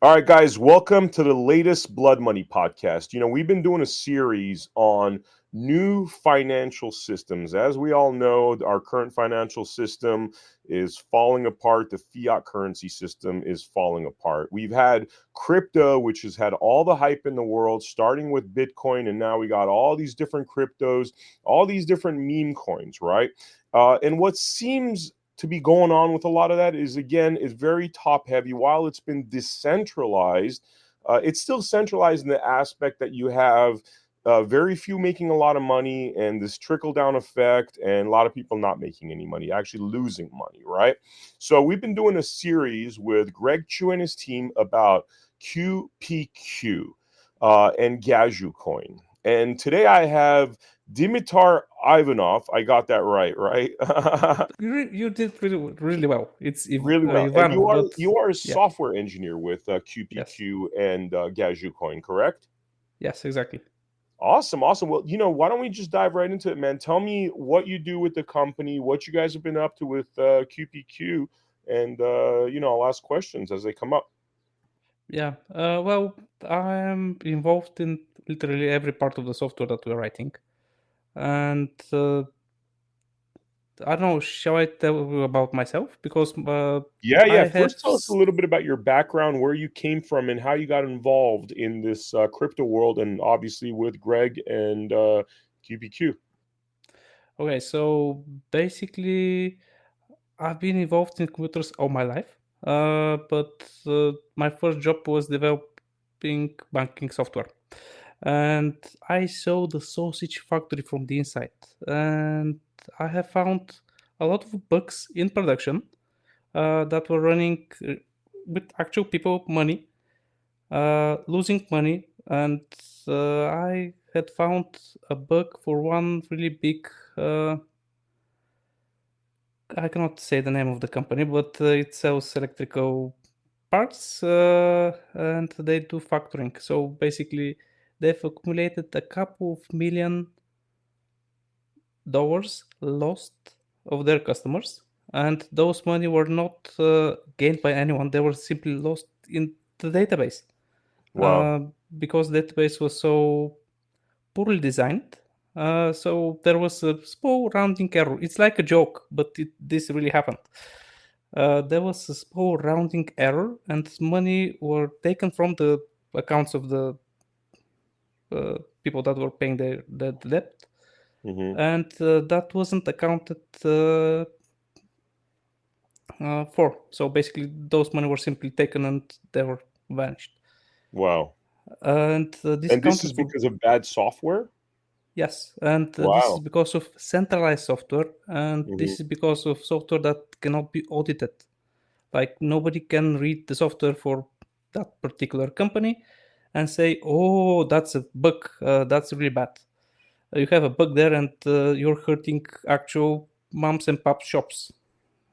All right, guys, welcome to the latest Blood Money podcast. We've been doing a series on new financial systems. As we all know, our current financial system is falling apart. The fiat currency system is falling apart. We've had crypto, which has had all the hype in the world, starting with Bitcoin, and now we got all these different cryptos, all these different meme coins, right? And what seems to be going on with a lot of that is, again, is very top heavy. While it's been decentralized, it's still centralized in the aspect that you have very few making a lot of money and this trickle down effect, and a lot of people not making any money, actually losing money, right? So we've been doing a series with Greg Chu and his team about QPQ and Gaju coin. And today I have Dimitar Ivanov. I got that right? You did really well. It's Really well. And Ivanov, but you are a yeah, software engineer with yes, QPQ and Gaju coin, correct? yes, exactly. Awesome, awesome. Well, why don't we just dive right into it, man? Tell me what you do with the company, what you guys have been up to with QPQ, and I'll ask questions as they come up. Yeah. Well, I'm involved in literally every part of the software that we're writing, and I don't know. Shall I tell you about myself? Because Yeah. I have First, tell us a little bit about your background, where you came from, and how you got involved in this crypto world, and obviously with Greg and QPQ. Okay. So basically, I've been involved in computers all my life, but my first job was developing banking software, and I saw the sausage factory from the inside, and I have found a lot of bugs in production that were running with actual people money, losing money, and I had found a bug for one really big. I cannot say the name of the company, but it sells electrical parts and they do factoring. So basically, they've accumulated a couple of $1 million lost of their customers, and those money were not gained by anyone. They were simply lost in the database Wow. because the database was so poorly designed. So there was a small rounding error. It's like a joke, but this really happened. There was a small rounding error, and money were taken from the accounts of the people that were paying the debt, Hmm. and that wasn't accounted for. So basically, those money were simply taken and they were vanished. Wow. And this And this is accounted for. because of bad software? Yes, and this is Wow. because of centralized software, and Hmm. this is because of software that cannot be audited. Like nobody can read the software for that particular company and say, "Oh, that's a bug. That's really bad. You have a bug there, and you're hurting actual moms and pop shops."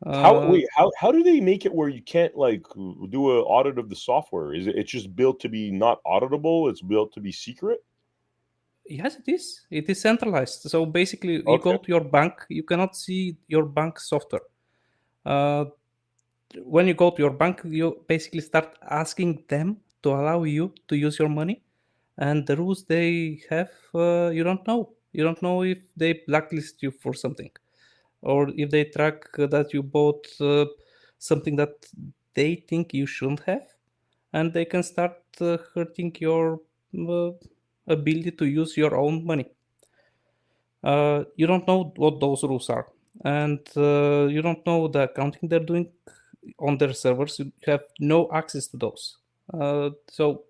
How Uh, wait, how do they make it where you can't like do a audit of the software? Is it's just built to be not auditable? It's built to be secret? yes, it is. It is centralized. So basically, you Okay. go to your bank, you cannot see your bank software. Uh, when you go to your bank, you basically start asking them to allow you to use your money, and the rules they have, you don't know. You don't know if they blacklist you for something, or if they track that you bought something that they think you shouldn't have, and they can start hurting your uh, ability to use your own money. You don't know what those rules are, and you don't know the accounting they're doing on their servers. You have no access to those. So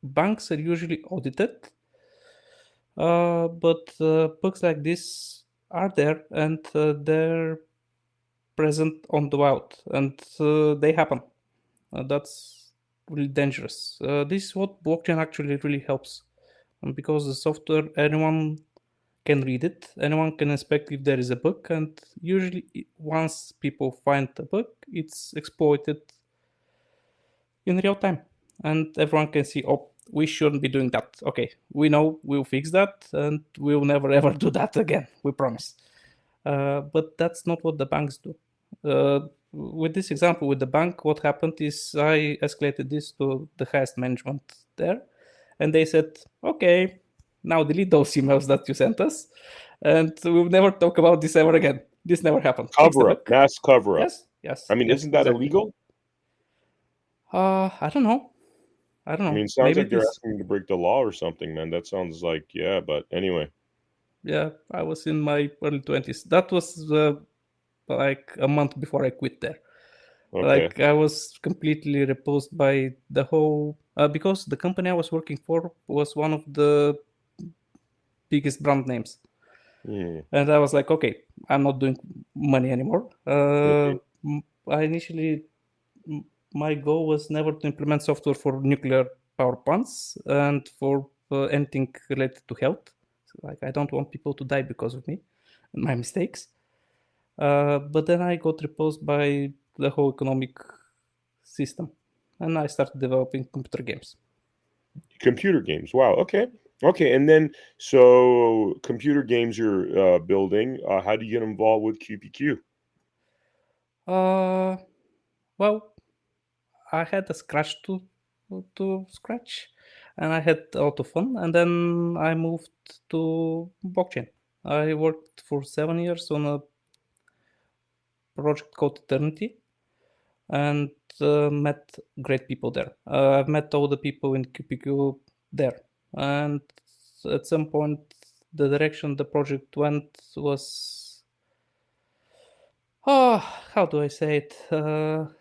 banks are usually audited, but bugs like this are there, and they're present on the wild, and they happen. That's really dangerous. This is what blockchain actually really helps, because the software, anyone can read it, anyone can inspect if there is a bug, and usually once people find the bug, it's exploited in real time, and everyone can see, oh, we shouldn't be doing that. Okay, we know, we'll fix that, and we'll never ever do that again, we promise. But that's not what the banks do. with this example with the bank, what happened is I escalated this to the highest management there, and they said, "Okay, now delete those emails that you sent us, and we'll never talk about this ever again. This never happened. Fix the Cover up, bug." mass cover up. Yes, yes, I mean, yes, isn't that exactly. illegal? I don't know. I don't I know. mean, it sounds Maybe like it they're is. asking you to break the law or something, man. That sounds like, yeah, but anyway. Yeah, I was in my early 20s. That was like a month before I quit there. Okay. Like I was completely repulsed by the whole because the company I was working for was one of the biggest brand names, Hmm. and I was like, okay, I'm not doing money anymore. Okay. I initially my goal was never to implement software for nuclear power plants and for anything related to health. So, like I don't want people to die because of me and my mistakes. But then I got repulsed by the whole economic system, and I started developing computer games. Computer games. Wow. Okay. Okay. And then, so computer games you're building. How do you get involved with QPQ? Uh, well, I had a scratch to scratch, and I had a lot of fun. And then I moved to blockchain. I worked for 7 years on a project called Eternity, and met great people there. I've met all the people in QPQ there, and at some point, the direction the project went was, oh, how do I say it?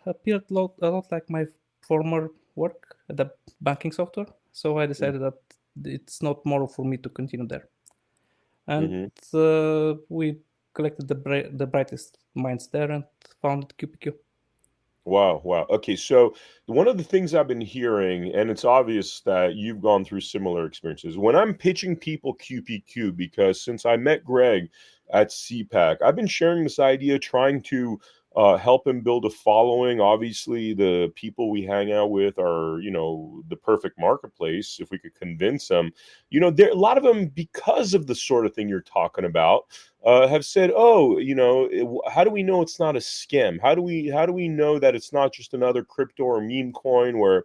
Appeared a lot like my former work at the banking software. So I decided that it's not moral for me to continue there, and Mm-hmm. we collected the brightest minds there and founded QPQ. Wow, wow. Okay, so one of the things I've been hearing, and it's obvious that you've gone through similar experiences. When I'm pitching people QPQ, because since I met Greg at CPAC, I've been sharing this idea, trying to help him build a following. Obviously, the people we hang out with are, the perfect marketplace. If we could convince them, there a lot of them, because of the sort of thing you're talking about, have said, "Oh, how do we know it's not a scam? How do we know that it's not just another crypto or meme coin where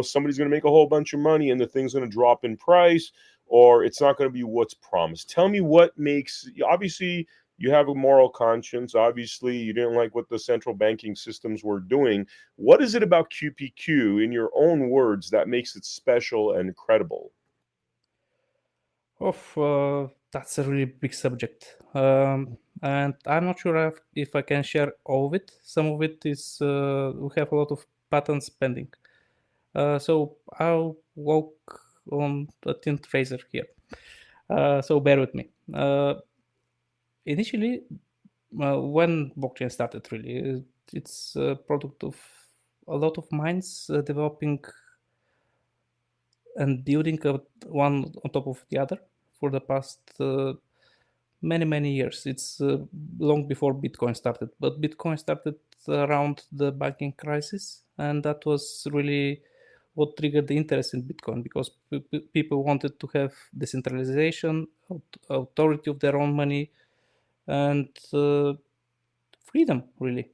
somebody's going to make a whole bunch of money and the thing's going to drop in price, or it's not going to be what's promised?" Tell me what makes. Obviously, you have a moral conscience. Obviously, you didn't like what the central banking systems were doing. What is it about QPQ, in your own words, that makes it special and credible? That's a really big subject, and I'm not sure if I can share all of it. Some of it is we have a lot of patents pending, so I'll walk on a thin razor here. So bear with me. Initially, when blockchain started, really, it's a product of a lot of minds developing and building one on top of the other for the past many years. It's long before Bitcoin started, but Bitcoin started around the banking crisis, and that was really what triggered the interest in Bitcoin, because people wanted to have decentralization, authority of their own money, and freedom, really,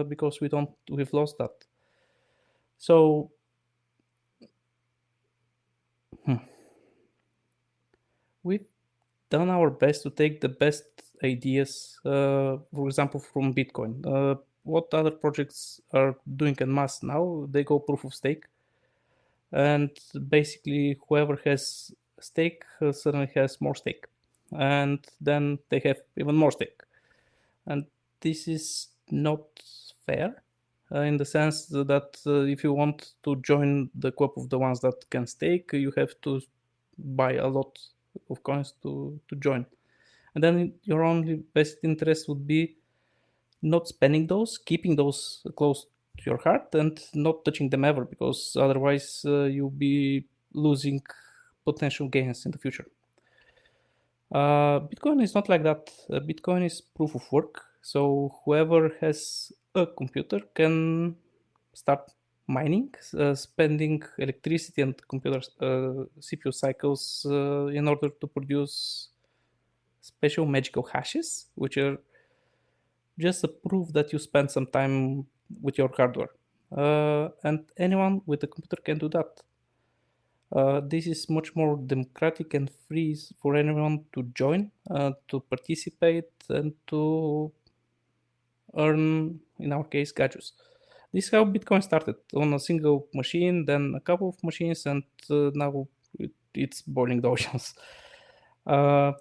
because we've lost that. So we've done our best to take the best ideas, for example, from Bitcoin. What other projects are doing en masse now? They go proof of stake, and basically, whoever has stake suddenly has more stake, and then they have even more stake. And this is not fair, in the sense that if you want to join the club of the ones that can stake, you have to buy a lot of coins to join. And then your only best interest would be not spending those, keeping those close to your heart, and not touching them ever, because otherwise you'll be losing potential gains in the future. Bitcoin is not like that. Bitcoin is proof of work. So whoever has a computer can start mining, spending electricity and computer CPU cycles in order to produce special magical hashes, which are just a proof that you spent some time with your hardware. And anyone with a computer can do that. This is much more democratic and free for anyone to join, to participate, and to earn, in our case, gadgets. This is how Bitcoin started on a single machine, then a couple of machines, and now it's boiling the oceans. Uh,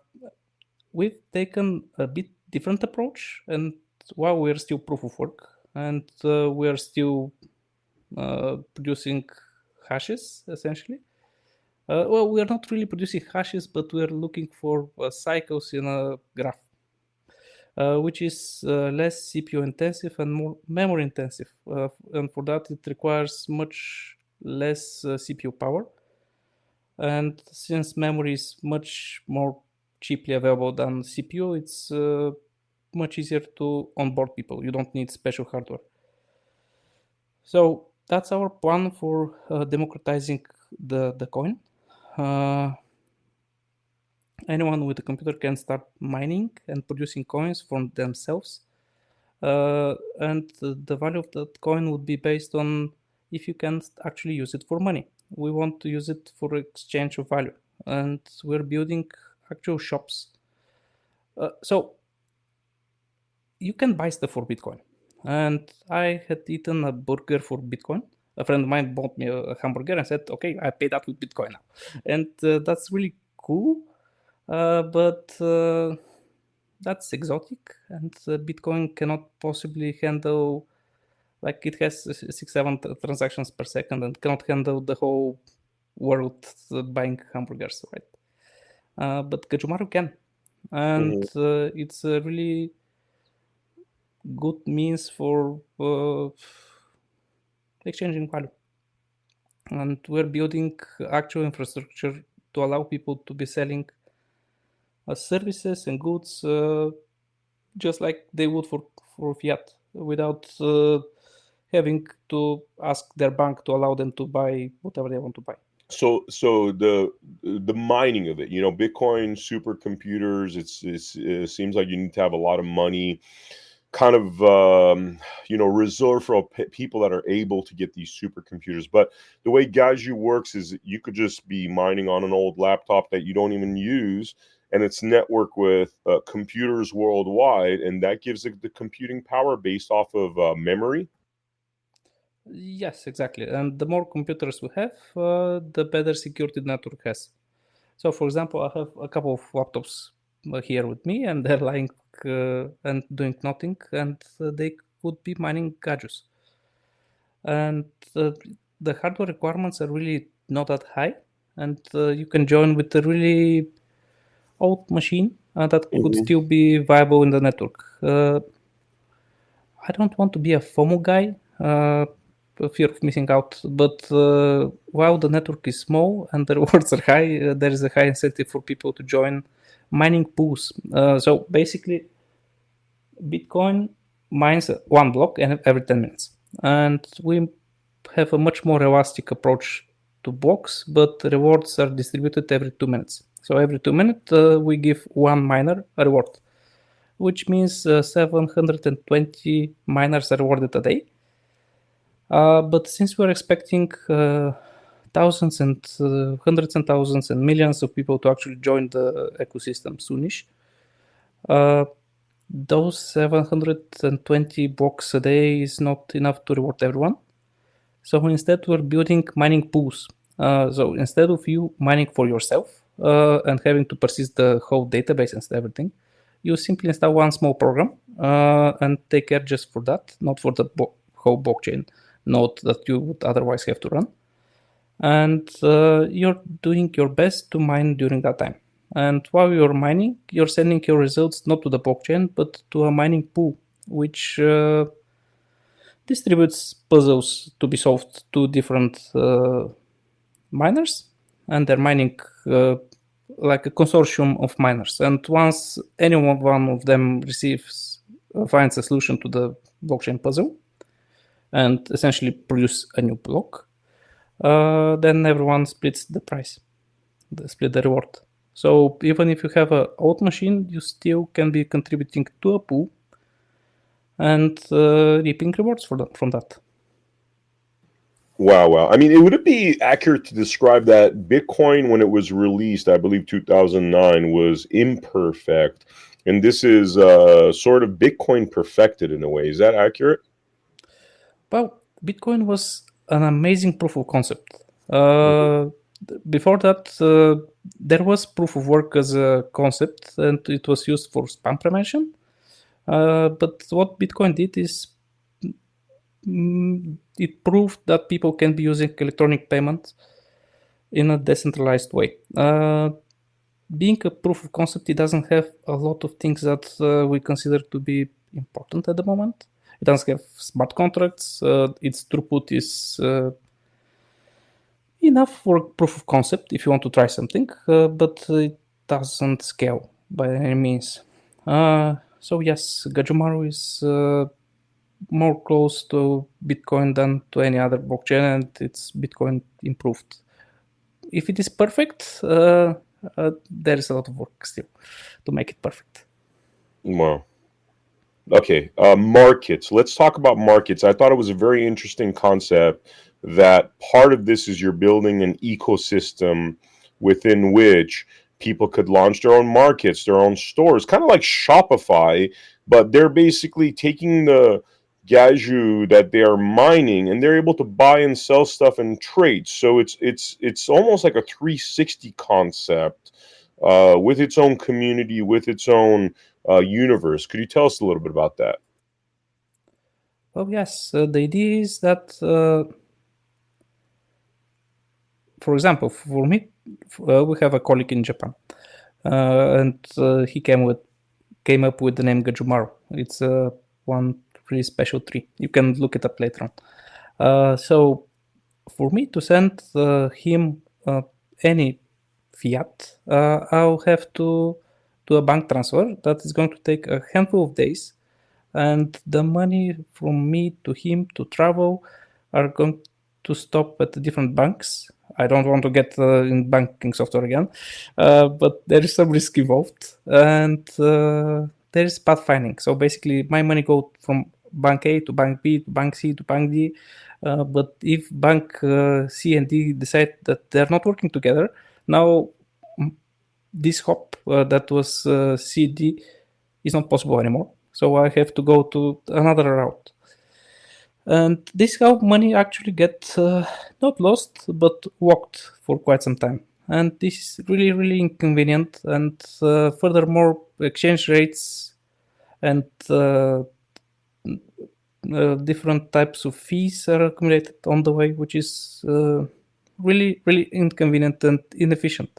we've taken a bit different approach, and while we're still proof of work, and we're still producing hashes essentially. Well, we are not really producing hashes, but we are looking for cycles in a graph, which is less CPU intensive and more memory intensive. And for that, it requires much less CPU power. And since memory is much more cheaply available than CPU, it's much easier to onboard people. You don't need special hardware. So that's our plan for democratizing the coin. Anyone with a computer can start mining and producing coins from themselves. And the value of that coin would be based on if you can actually use it for money. We want to use it for exchange of value, and we're building actual shops. So you can buy stuff for Bitcoin. And I had eaten a burger for Bitcoin. A friend of mine bought me a hamburger and said, "Okay, I pay that with Bitcoin now," and that's really cool. But that's exotic, and Bitcoin cannot possibly handle, like, it has 6-7 transactions per second and cannot handle the whole world buying hamburgers, right? But Gajumaru can, and it's a really good means for exchanging value. And we're building actual infrastructure to allow people to be selling services and goods just like they would for fiat, without having to ask their bank to allow them to buy whatever they want to buy. So the mining of it, Bitcoin supercomputers, it seems like you need to have a lot of money, kind of reserved for people that are able to get these supercomputers. But the way Gaju works is you could just be mining on an old laptop that you don't even use, and it's networked with computers worldwide, and that gives it the computing power based off of memory. Yes, exactly. And the more computers we have, the better security the network has. So, for example, I have a couple of laptops here with me, and they're lying and doing nothing, and they could be mining gadgets. And the hardware requirements are really not that high, and you can join with a really old machine that could still be viable in the network. I don't want to be a FOMO guy, fear of missing out. But while the network is small and the rewards are high, there is a high incentive for people to join mining pools. So basically, Bitcoin mines one block every 10 minutes. And we have a much more elastic approach to blocks, but rewards are distributed every 2 minutes. So every 2 minutes, we give one miner a reward, which means 720 miners are rewarded a day. But since we're expecting thousands and hundreds and thousands and millions of people to actually join the ecosystem soonish, those 720 blocks a day is not enough to reward everyone. So instead, we're building mining pools. So instead of you mining for yourself and having to persist the whole database and everything, you simply install one small program and take care just for that, not for the whole blockchain node that you would otherwise have to run. And you're doing your best to mine during that time. And while you're mining, you're sending your results not to the blockchain, but to a mining pool, which distributes puzzles to be solved to different miners, and they're mining like a consortium of miners. And once any one of them finds a solution to the blockchain puzzle and essentially produce a new block, then everyone splits the price, split the reward. So even if you have an old machine, you still can be contributing to a pool and reaping rewards from that. Wow, wow. I mean, would it be accurate to describe that Bitcoin, when it was released, I believe 2009, was imperfect, and this is sort of Bitcoin perfected in a way? Is that accurate? Well, Bitcoin was an amazing proof of concept. Mhm. Before that, there was proof of work as a concept, and it was used for spam prevention. But what Bitcoin did is it proved that people can be using electronic payments in a decentralized way. Being a proof of concept, it doesn't have a lot of things that we consider to be important at the moment. It doesn't have smart contracts. Its throughput is enough for proof of concept if you want to try something, but it doesn't scale by any means. So yes, Gajumaru is more close to Bitcoin than to any other blockchain, and it's Bitcoin improved. If it is perfect, there is a lot of work still to make it perfect. Wow. Okay, markets. Let's talk about markets. I thought it was a very interesting concept that part of this is you're building an ecosystem within which people could launch their own markets, their own stores, kind of like Shopify, but they're basically taking the Gaju that they are mining and they're able to buy and sell stuff and trade. So it's almost like a 360 concept with its own community, with its own universe. Could you tell us a little bit about that? Well, yes, the idea is that, for example, for me, we have a colleague in Japan, and he came up with the name Gajumaru. It's one really special tree. You can look it up later on. So for me to send him any fiat, I'll have to do a bank transfer that is going to take a handful of days, and the money from me to him to travel are going to stop at the different banks. I don't want to get in banking software again, but there is some risk involved, and there is pathfinding. So basically, my money goes from bank A to bank B to bank C to bank D. But if bank C and D decide that they're not working together, now this hop that was CD is not possible anymore. So I have to go to another route. And this how money actually get not lost but walked for quite some time. And this is really, really inconvenient. And furthermore, exchange rates and different types of fees are accumulated on the way, which is really, really inconvenient and inefficient.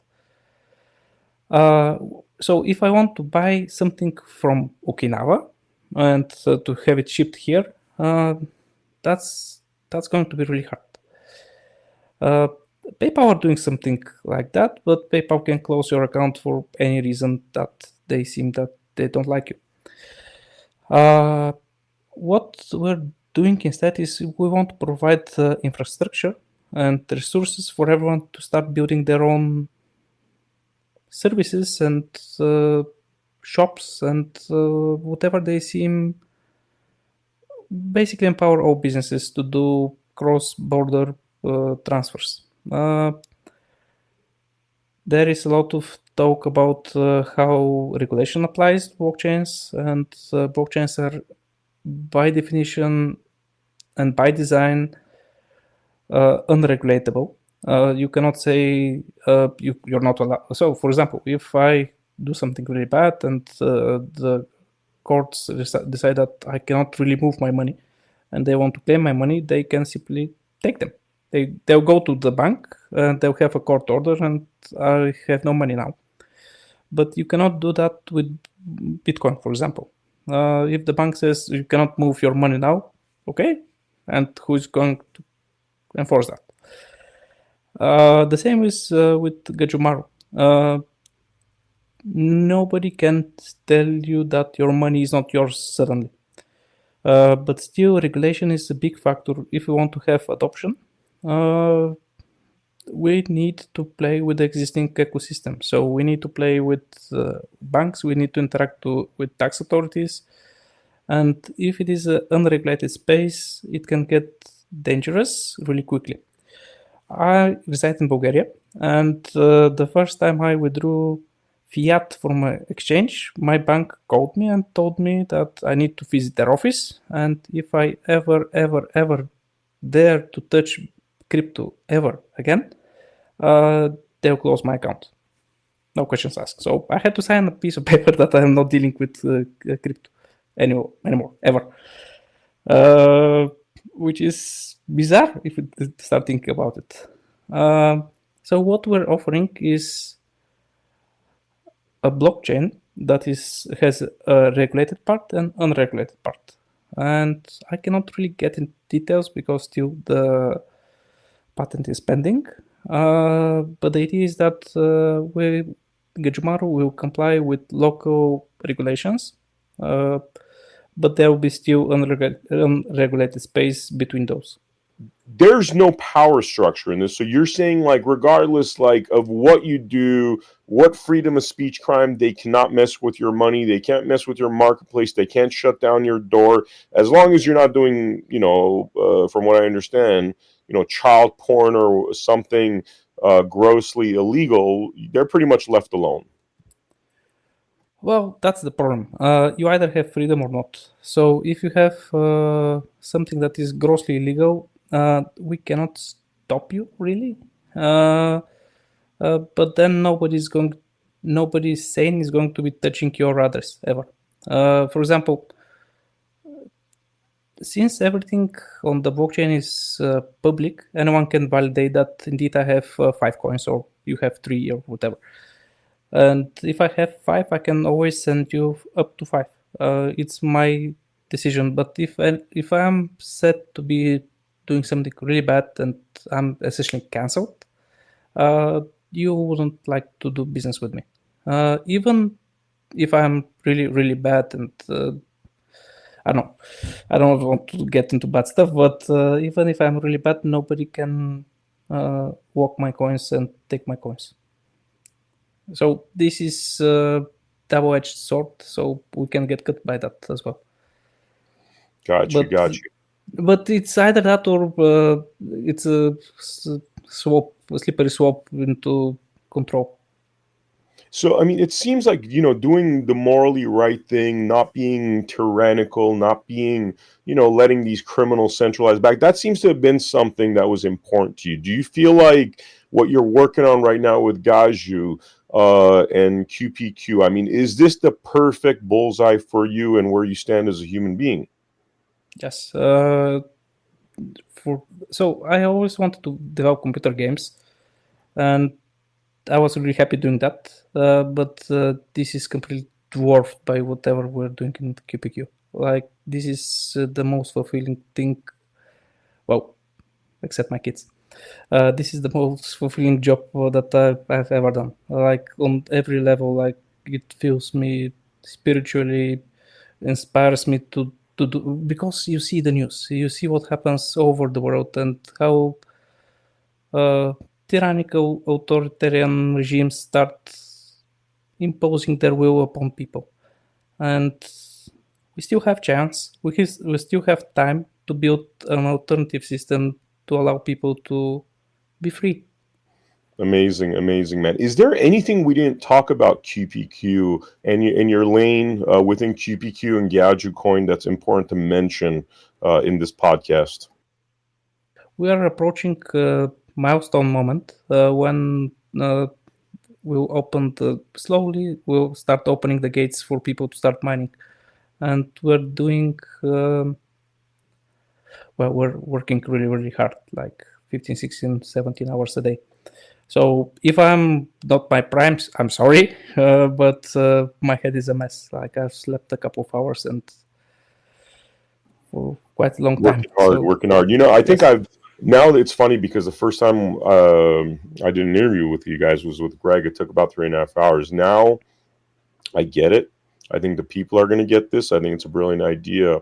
Uh, so if I want to buy something from Okinawa and to have it shipped here, that's going to be really hard. Uh, PayPal are doing something like that, but PayPal can close your account for any reason that they seem that they don't like you. What we're doing instead is we want to provide infrastructure and resources for everyone to start building their own services and shops and whatever they seem, basically empower all businesses to do cross-border transfers. There is a lot of talk about how regulation applies to blockchains, and blockchains are by definition and by design unregulatable. You cannot say you're not allowed. So, for example, if I do something really bad and the courts decide that I cannot really move my money and they want to claim my money, they can simply take them. They'll go to the bank and they'll have a court order and I have no money now. But you cannot do that with Bitcoin, for example. If the bank says you cannot move your money now, okay, and who's going to enforce that? The same is with Gajumaru. Nobody can tell you that your money is not yours suddenly. But still, regulation is a big factor if we want to have adoption. We need to play with the existing ecosystem. So we need to play with banks, we need to interact with tax authorities, And if it is an unregulated space, it can get dangerous really quickly. I reside in Bulgaria, and the first time I withdrew fiat from my exchange, my bank called me and told me that I need to visit their office, and if I ever dare to touch crypto ever again, uh, they'll close my account. No questions asked. So I had to sign a piece of paper that I am not dealing with crypto anymore, ever. Uh, which is bizarre if you start thinking about it. So what we're offering is a blockchain that has a regulated part and unregulated part. And I cannot really get in details because still the patent is pending. But the idea is that Gajumaru will comply with local regulations, but there will be still unregulated space between those. There's no power structure in this. So you're saying, like, regardless, like, of what you do, what freedom of speech crime, they cannot mess with your money, they can't mess with your marketplace, they can't shut down your door, as long as you're not doing, from what I understand, child porn or something grossly illegal, they're pretty much left alone. Well, that's the problem. You either have freedom or not. So if you have something that is grossly illegal, we cannot stop you really. But then nobody sane is going to be touching your address ever. For example, since everything on the blockchain is public, anyone can validate that indeed I have 5 coins or you have 3 or whatever. And if I have 5, I can always send you up to 5. It's my decision. But if I'm set to be doing something really bad and I'm essentially cancelled, you wouldn't like to do business with me. Even if I'm really, really bad and I don't want to get into bad stuff, but even if I'm really bad, nobody can walk my coins and take my coins. So this is a double-edged sword, so we can get cut by that as well. Got you. But it's either that or it's a slippery swap into control. So, I mean, it seems like, doing the morally right thing, not being tyrannical, not being, letting these criminals centralize back, that seems to have been something that was important to you. Do you feel like what you're working on right now with Gaju and QPQ, I mean, is this the perfect bullseye for you and where you stand as a human being? Yes. So I always wanted to develop computer games, and I was really happy doing that. But this is completely dwarfed by whatever we're doing in QPQ. Like, this is the most fulfilling thing. Well, except my kids. This is the most fulfilling job that I've ever done. Like, on every level, like, it fills me spiritually, inspires me to do, because you see the news, you see what happens over the world and how tyrannical authoritarian regimes start imposing their will upon people. And we still have chance, we still have time to build an alternative system to allow people to be free. Amazing, man. Is there anything we didn't talk about QPQ and your lane within QPQ and Gaju Coin that's important to mention in this podcast? We are approaching a milestone moment when we'll start opening the gates for people to start mining. And we're doing, we're working really, really hard, like 15, 16, 17 hours a day. So if I'm not my primes, I'm sorry, but my head is a mess. Like, I've slept a couple of hours and for quite a long time. Working hard. I think now it's funny because the first time I did an interview with you guys was with Greg. It took about 3.5 hours. Now I get it. I think the people are going to get this. I think it's a brilliant idea.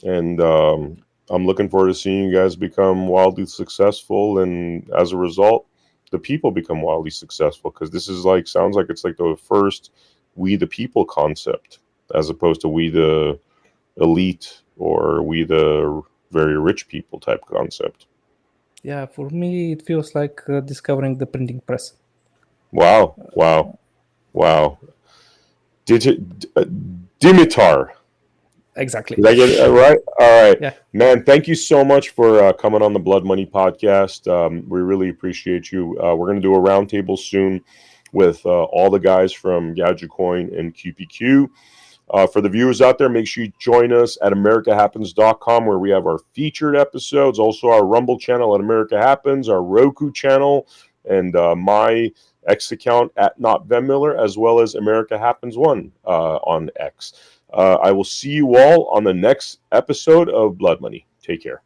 And I'm looking forward to seeing you guys become wildly successful. And as a result, the people become wildly successful, because this is sounds like it's like the first we the people concept, as opposed to we the elite or are we the very rich people type concept? Yeah, for me, it feels like discovering the printing press. Wow, wow, wow. Dimitar. Exactly. Did I get it right? All right. Yeah. Man, thank you so much for coming on the Blood Money podcast. We really appreciate you. We're going to do a roundtable soon with all the guys from GadgetCoin and QPQ. For the viewers out there, make sure you join us at AmericaHappens.com, where we have our featured episodes, also our Rumble channel at America Happens, our Roku channel, and my X account at Not Van Miller, as well as America Happens 1 on X. I will see you all on the next episode of Blood Money. Take care.